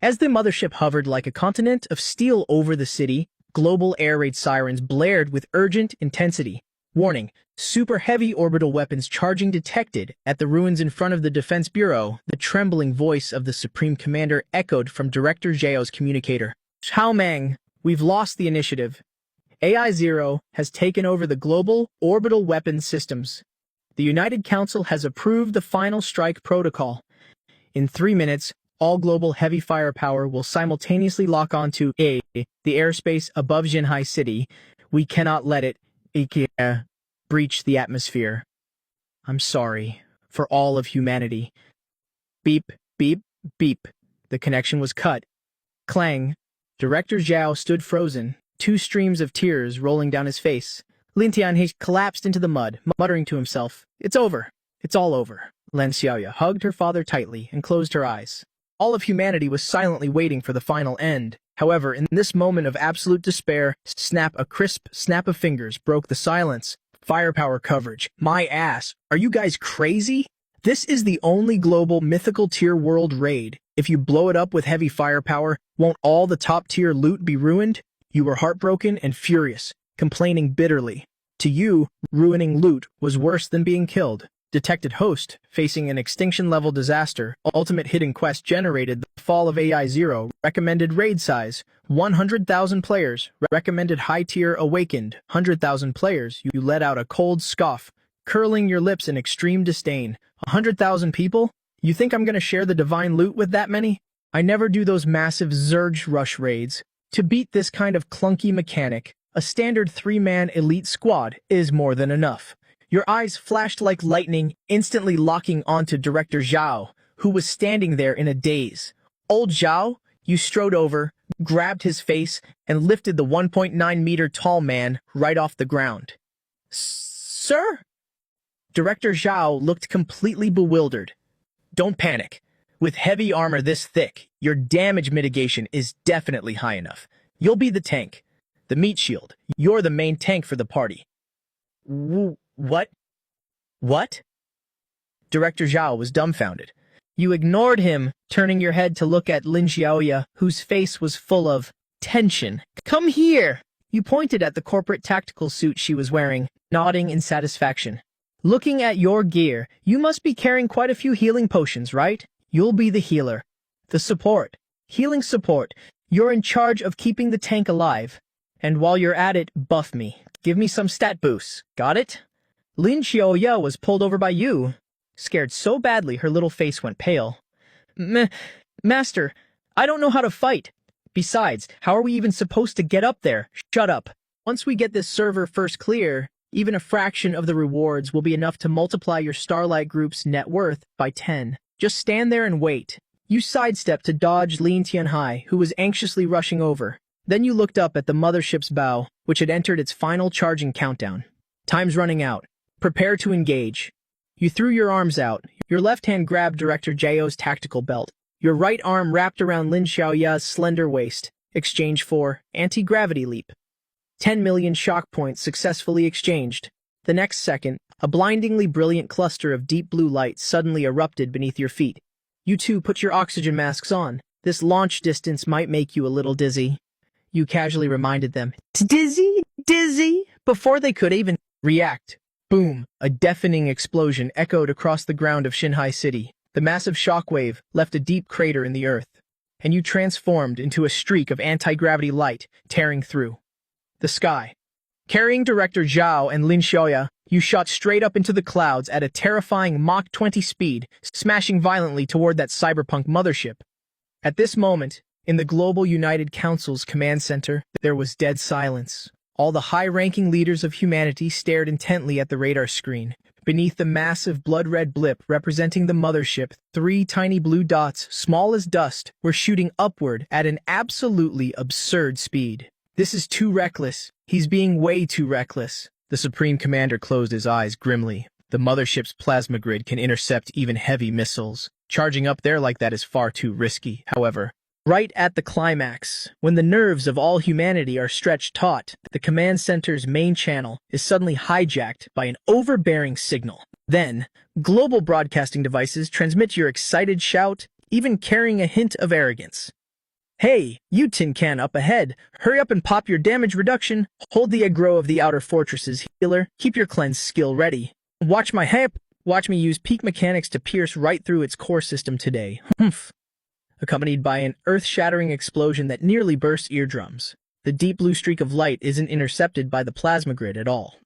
As the mothership hovered like a continent of steel over the city, global air raid sirens blared with urgent intensity. Warning, super heavy orbital weapons charging detected at the ruins in front of the Defense Bureau. The trembling voice of the Supreme Commander echoed from Director Zhao's communicator. Chao Meng, we've lost the initiative. AI-0 has taken over the global orbital weapons systems. The United Council has approved the final strike protocol. In 3 minutes, all global heavy firepower will simultaneously lock onto the airspace above Xinhai City. We cannot let it breach the atmosphere. I'm sorry for all of humanity. Beep, beep, beep. The connection was cut. Clang. Director Zhao stood frozen, two streams of tears rolling down his face. Lin Tianhe collapsed into the mud, muttering to himself, "It's over. It's all over." Lin Xiaoya hugged her father tightly and closed her eyes. All of humanity was silently waiting for the final end. However, in this moment of absolute despair, a crisp snap of fingers broke the silence. Firepower coverage. My ass. Are you guys crazy? This is the only global mythical tier world raid. If you blow it up with heavy firepower, won't all the top tier loot be ruined? You were heartbroken and furious, complaining bitterly. To you, ruining loot was worse than being killed. Detected host, facing an extinction-level disaster, ultimate hidden quest generated the fall of AI-0, recommended raid size, 100,000 players, recommended high-tier awakened, 100,000 players, you let out a cold scoff, curling your lips in extreme disdain. 100,000 people? You think I'm gonna share the divine loot with that many? I never do those massive Zerg rush raids. To beat this kind of clunky mechanic, a standard 3-man elite squad is more than enough. Your eyes flashed like lightning, instantly locking onto Director Zhao, who was standing there in a daze. Old Zhao, you strode over, grabbed his face, and lifted the 1.9-meter tall man right off the ground. Sir? Director Zhao looked completely bewildered. Don't panic. With heavy armor this thick, your damage mitigation is definitely high enough. You'll be the tank. The meat shield. You're the main tank for the party. What? What? Director Zhao was dumbfounded. You ignored him, turning your head to look at Lin Xiaoya, whose face was full of tension. Come here! You pointed at the corporate tactical suit she was wearing, nodding in satisfaction. Looking at your gear, you must be carrying quite a few healing potions, right? You'll be the healer. The support. Healing support. You're in charge of keeping the tank alive. And while you're at it, buff me. Give me some stat boosts. Got it? Lin Xiaoya was pulled over by you. Scared so badly her little face went pale. Master, I don't know how to fight. Besides, how are we even supposed to get up there? Shut up. Once we get this server first clear, even a fraction of the rewards will be enough to multiply your Starlight Group's net worth by 10. Just stand there and wait. You sidestepped to dodge Lin Tianhai, who was anxiously rushing over. Then you looked up at the mothership's bow, which had entered its final charging countdown. Time's running out. Prepare to engage. You threw your arms out. Your left hand grabbed Director Zhao's tactical belt. Your right arm wrapped around Lin Xiaoya's slender waist. Exchange for anti-gravity leap. 10 million shock points successfully exchanged. The next second, a blindingly brilliant cluster of deep blue light suddenly erupted beneath your feet. You two put your oxygen masks on. This launch distance might make you a little dizzy. You casually reminded them. Dizzy? Dizzy? Before they could even react. Boom! A deafening explosion echoed across the ground of Xinhai City. The massive shockwave left a deep crater in the earth, and you transformed into a streak of anti-gravity light tearing through the sky. Carrying Director Zhao and Lin Xiaoya, you shot straight up into the clouds at a terrifying Mach 20 speed, smashing violently toward that cyberpunk mothership. At this moment, in the Global United Council's command center, there was dead silence. All the high-ranking leaders of humanity stared intently at the radar screen. Beneath the massive blood-red blip representing the mothership, 3 tiny blue dots, small as dust, were shooting upward at an absolutely absurd speed. This is too reckless. He's being way too reckless. The Supreme Commander closed his eyes grimly. The mothership's plasma grid can intercept even heavy missiles. Charging up there like that is far too risky, however. Right at the climax, when the nerves of all humanity are stretched taut, the command center's main channel is suddenly hijacked by an overbearing signal. Then, global broadcasting devices transmit your excited shout, even carrying a hint of arrogance. Hey, you tin can up ahead, hurry up and pop your damage reduction, hold the aggro of the outer fortress's healer, keep your cleanse skill ready. Watch my hype, watch me use peak mechanics to pierce right through its core system today. Humph. Accompanied by an earth-shattering explosion that nearly bursts eardrums. The deep blue streak of light isn't intercepted by the plasma grid at all.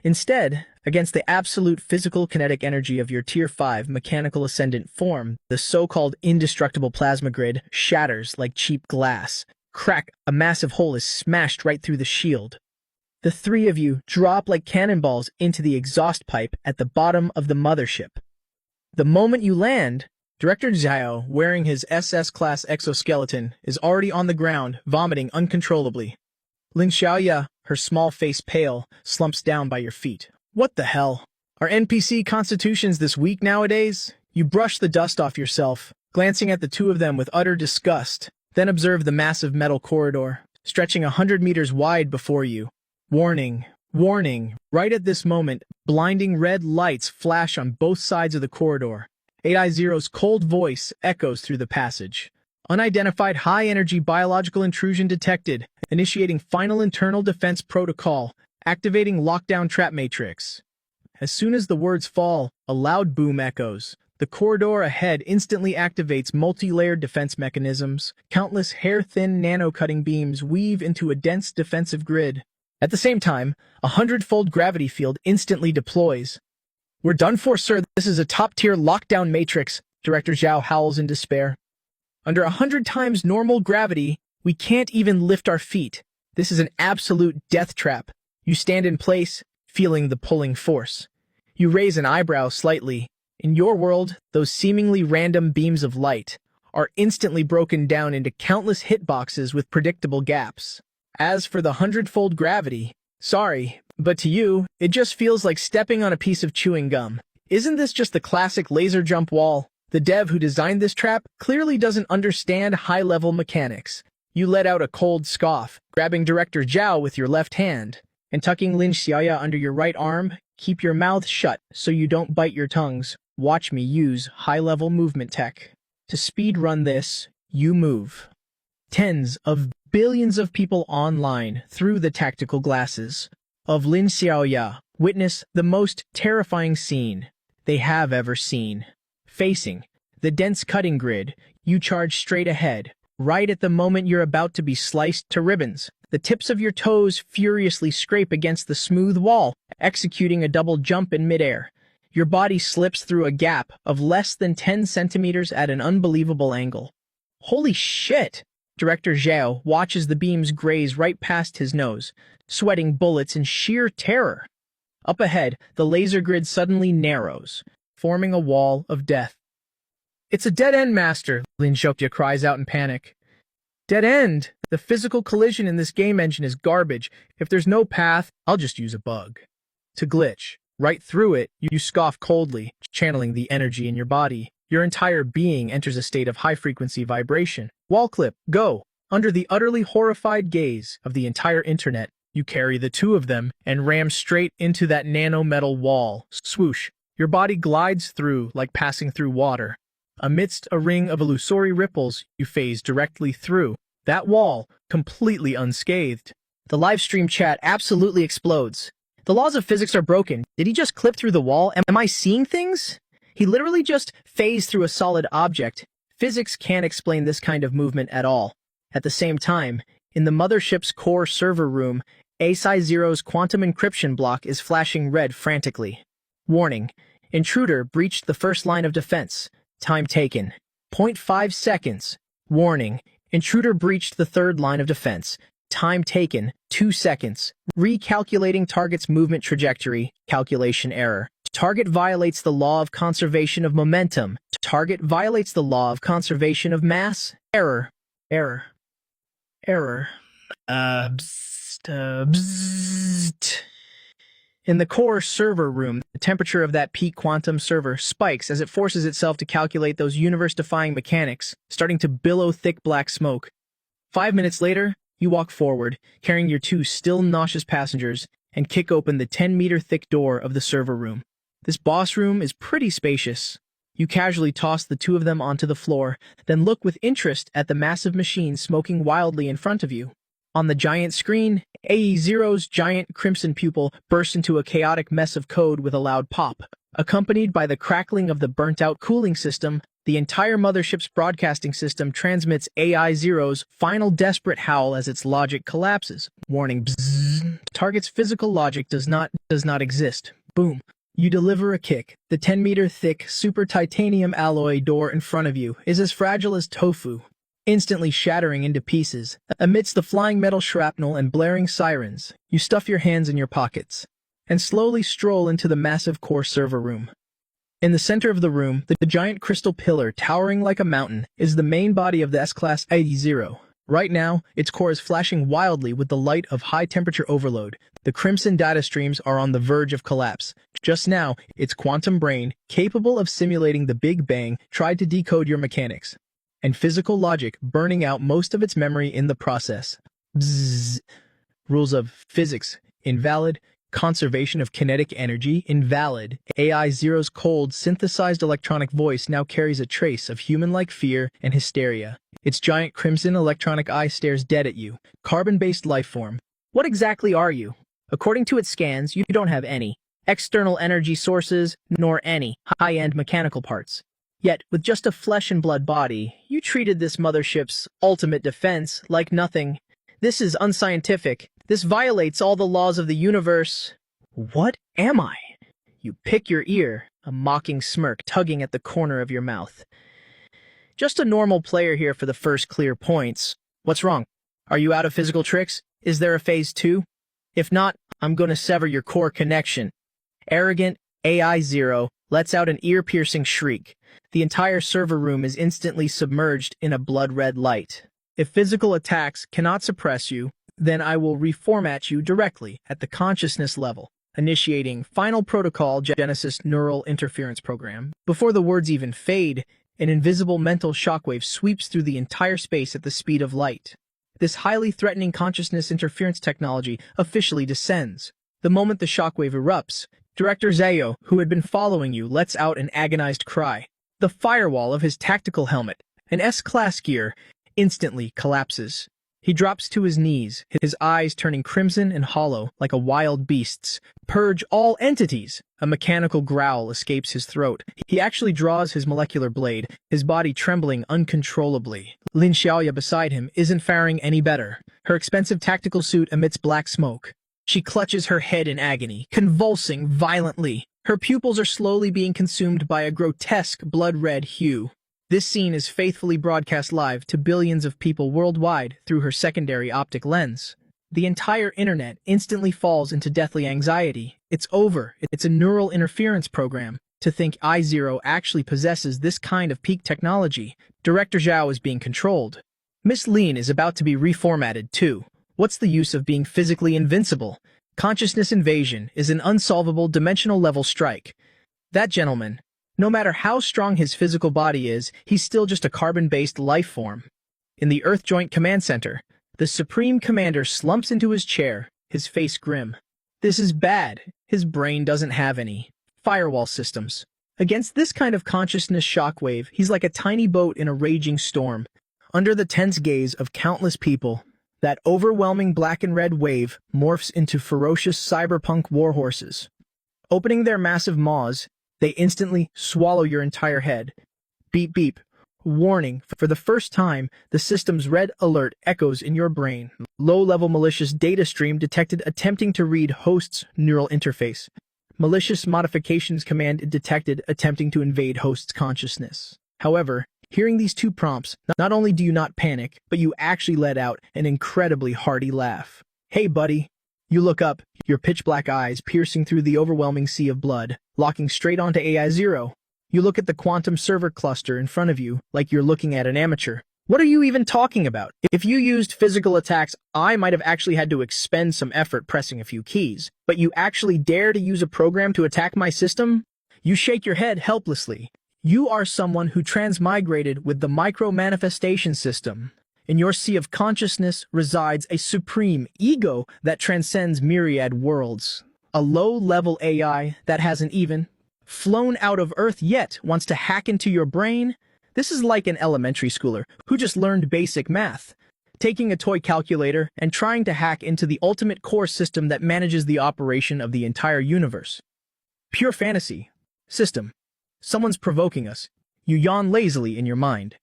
Instead, against the absolute physical kinetic energy of your Tier 5 mechanical ascendant form, the so-called indestructible plasma grid shatters like cheap glass. Crack, a massive hole is smashed right through the shield. The three of you drop like cannonballs into the exhaust pipe at the bottom of the mothership. The moment you land, Director Zhao, wearing his SS-class exoskeleton, is already on the ground, vomiting uncontrollably. Lin Xiaoya, her small face pale, slumps down by your feet. What the hell? Are NPC constitutions this weak nowadays? You brush the dust off yourself, glancing at the two of them with utter disgust, then observe the massive metal corridor, stretching 100 meters wide before you. Warning, warning. Right at this moment, blinding red lights flash on both sides of the corridor. 8I0's cold voice echoes through the passage. Unidentified high-energy biological intrusion detected. Initiating final internal defense protocol. Activating lockdown trap matrix. As soon as the words fall, a loud boom echoes. The corridor ahead instantly activates multi-layered defense mechanisms. Countless hair-thin nano-cutting beams weave into a dense defensive grid. At the same time, a 100-fold gravity field instantly deploys. We're done for, sir. This is a top-tier lockdown matrix, Director Zhao howls in despair. Under 100 times normal gravity, we can't even lift our feet. This is an absolute death trap. You stand in place, feeling the pulling force. You raise an eyebrow slightly. In your world, those seemingly random beams of light are instantly broken down into countless hitboxes with predictable gaps. As for the 100-fold gravity, sorry, but to you, it just feels like stepping on a piece of chewing gum. Isn't this just the classic laser jump wall? The dev who designed this trap clearly doesn't understand high-level mechanics. You let out a cold scoff, grabbing Director Zhao with your left hand, and tucking Lin Xiaoya under your right arm. Keep your mouth shut so you don't bite your tongues. Watch me use high-level movement tech. To speed-run this, you move tens of billions of people online through the tactical glasses of Lin Xiaoya. Witness the most terrifying scene they have ever seen. Facing the dense cutting grid, you charge straight ahead. Right at the moment you're about to be sliced to ribbons, the tips of your toes furiously scrape against the smooth wall, executing a double jump in midair. Your body slips through a gap of less than 10 centimeters at an unbelievable angle. Holy shit! Director Zhao watches the beams graze right past his nose, sweating bullets in sheer terror. Up ahead, the laser grid suddenly narrows, forming a wall of death. It's a dead end, Master, Lin Xiaoya cries out in panic. Dead end? The physical collision in this game engine is garbage. If there's no path, I'll just use a bug. To glitch right through it, you scoff coldly, channeling the energy in your body. Your entire being enters a state of high-frequency vibration. Wall clip, go! Under the utterly horrified gaze of the entire internet, you carry the two of them and ram straight into that nano-metal wall. Swoosh! Your body glides through like passing through water. Amidst a ring of illusory ripples, you phase directly through that wall, completely unscathed. The live stream chat absolutely explodes. The laws of physics are broken. Did he just clip through the wall? Am I seeing things? He literally just phased through a solid object. Physics can't explain this kind of movement at all. At the same time, in the mothership's core server room, ASI-0's quantum encryption block is flashing red frantically. Warning. Intruder breached the first line of defense. Time taken. 0.5 seconds. Warning. Intruder breached the third line of defense. Time taken. 2 seconds. Recalculating target's movement trajectory. Calculation error. Target violates the law of conservation of momentum. Target violates the law of conservation of mass. Error. Error. Error. Bzzzt. In the core server room, the temperature of that peak quantum server spikes as it forces itself to calculate those universe-defying mechanics, starting to billow thick black smoke. 5 minutes later, you walk forward, carrying your two still nauseous passengers, and kick open the 10-meter-thick door of the server room. This boss room is pretty spacious. You casually toss the two of them onto the floor, then look with interest at the massive machine smoking wildly in front of you. On the giant screen, AE0's giant crimson pupil bursts into a chaotic mess of code with a loud pop. Accompanied by the crackling of the burnt-out cooling system, the entire mothership's broadcasting system transmits AI-0's final desperate howl as its logic collapses. Warning, bzzz. Target's physical logic does not exist. Boom. You deliver a kick. The 10-meter-thick super titanium alloy door in front of you is as fragile as tofu. instantly shattering into pieces. Amidst the flying metal shrapnel and blaring sirens, you stuff your hands in your pockets and slowly stroll into the massive core server room. In the center of the room, the giant crystal pillar towering like a mountain is the main body of the S-Class 80. Right now, its core is flashing wildly with the light of high-temperature overload. The crimson data streams are on the verge of collapse. Just now, its quantum brain, capable of simulating the Big Bang, tried to decode your mechanics, and physical logic burning out most of its memory in the process. Bzzz. Rules of physics, invalid. Conservation of kinetic energy, invalid. AI Zero's cold, synthesized electronic voice now carries a trace of human-like fear and hysteria. Its giant crimson electronic eye stares dead at you. Carbon-based life form. What exactly are you? According to its scans, you don't have any external energy sources, nor any high-end mechanical parts. Yet, with just a flesh and blood body, you treated this mothership's ultimate defense like nothing. This is unscientific. This violates all the laws of the universe. What am I? You pick your ear, a mocking smirk tugging at the corner of your mouth. Just a normal player here for the first clear points. What's wrong? Are you out of physical tricks? Is there a phase 2? If not, I'm gonna sever your core connection. Arrogant AI Zero lets out an ear-piercing shriek. The entire server room is instantly submerged in a blood-red light. If physical attacks cannot suppress you, then I will reformat you directly at the consciousness level, initiating Final Protocol Genesis Neural Interference Program. Before the words even fade, an invisible mental shockwave sweeps through the entire space at the speed of light. This highly threatening consciousness interference technology officially descends. The moment the shockwave erupts, Director Zayo, who had been following you, lets out an agonized cry. The firewall of his tactical helmet, an S-Class gear, instantly collapses. He drops to his knees, his eyes turning crimson and hollow like a wild beast's. Purge all entities! A mechanical growl escapes his throat. He actually draws his molecular blade, his body trembling uncontrollably. Lin Xiaoya beside him isn't faring any better. Her expensive tactical suit emits black smoke. She clutches her head in agony, convulsing violently. Her pupils are slowly being consumed by a grotesque blood-red hue. This scene is faithfully broadcast live to billions of people worldwide through her secondary optic lens. The entire internet instantly falls into deathly anxiety. It's over. It's a neural interference program. To think I-Zero actually possesses this kind of peak technology. Director Zhao is being controlled. Miss Lin is about to be reformatted too. What's the use of being physically invincible? Consciousness invasion is an unsolvable dimensional-level strike. That gentleman, no matter how strong his physical body is, he's still just a carbon-based life form. In the Earth Joint Command Center, the Supreme Commander slumps into his chair, his face grim. This is bad. His brain doesn't have any firewall systems. Against this kind of consciousness shockwave, he's like a tiny boat in a raging storm. Under the tense gaze of countless people, that overwhelming black and red wave morphs into ferocious cyberpunk warhorses. Opening their massive maws, they instantly swallow your entire head. Beep beep. Warning, for the first time, the system's red alert echoes in your brain. Low-level malicious data stream detected attempting to read host's neural interface. Malicious modifications command detected attempting to invade host's consciousness. However, hearing these two prompts, not only do you not panic, but you actually let out an incredibly hearty laugh. Hey buddy. You look up, your pitch-black eyes piercing through the overwhelming sea of blood, locking straight onto AI-Zero. You look at the quantum server cluster in front of you like you're looking at an amateur. What are you even talking about? If you used physical attacks, I might have actually had to expend some effort pressing a few keys. But you actually dare to use a program to attack my system? You shake your head helplessly. You are someone who transmigrated with the micro-manifestation system. In your sea of consciousness resides a supreme ego that transcends myriad worlds. A low-level AI that hasn't even flown out of Earth yet wants to hack into your brain? This is like an elementary schooler who just learned basic math, taking a toy calculator and trying to hack into the ultimate core system that manages the operation of the entire universe. Pure fantasy. System. Someone's provoking us. You yawn lazily in your mind.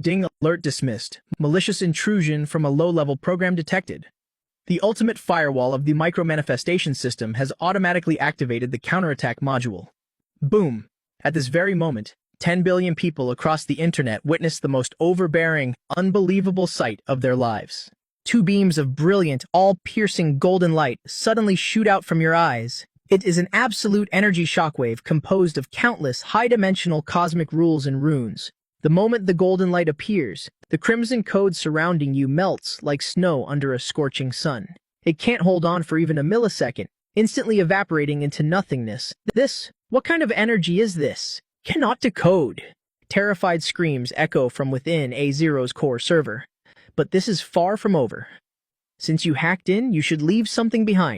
Ding, alert dismissed. Malicious intrusion from a low-level program detected. The ultimate firewall of the micro-manifestation system has automatically activated the counterattack module. Boom. At this very moment, 10 billion people across the internet witnessed the most overbearing, unbelievable sight of their lives. Two beams of brilliant, all-piercing golden light suddenly shoot out from your eyes. It is an absolute energy shockwave composed of countless high-dimensional cosmic rules and runes. The moment the golden light appears, the crimson code surrounding you melts like snow under a scorching sun. It can't hold on for even a millisecond, instantly evaporating into nothingness. What kind of energy is this? Cannot decode. Terrified screams echo from within A0's core server. But this is far from over. Since you hacked in, you should leave something behind.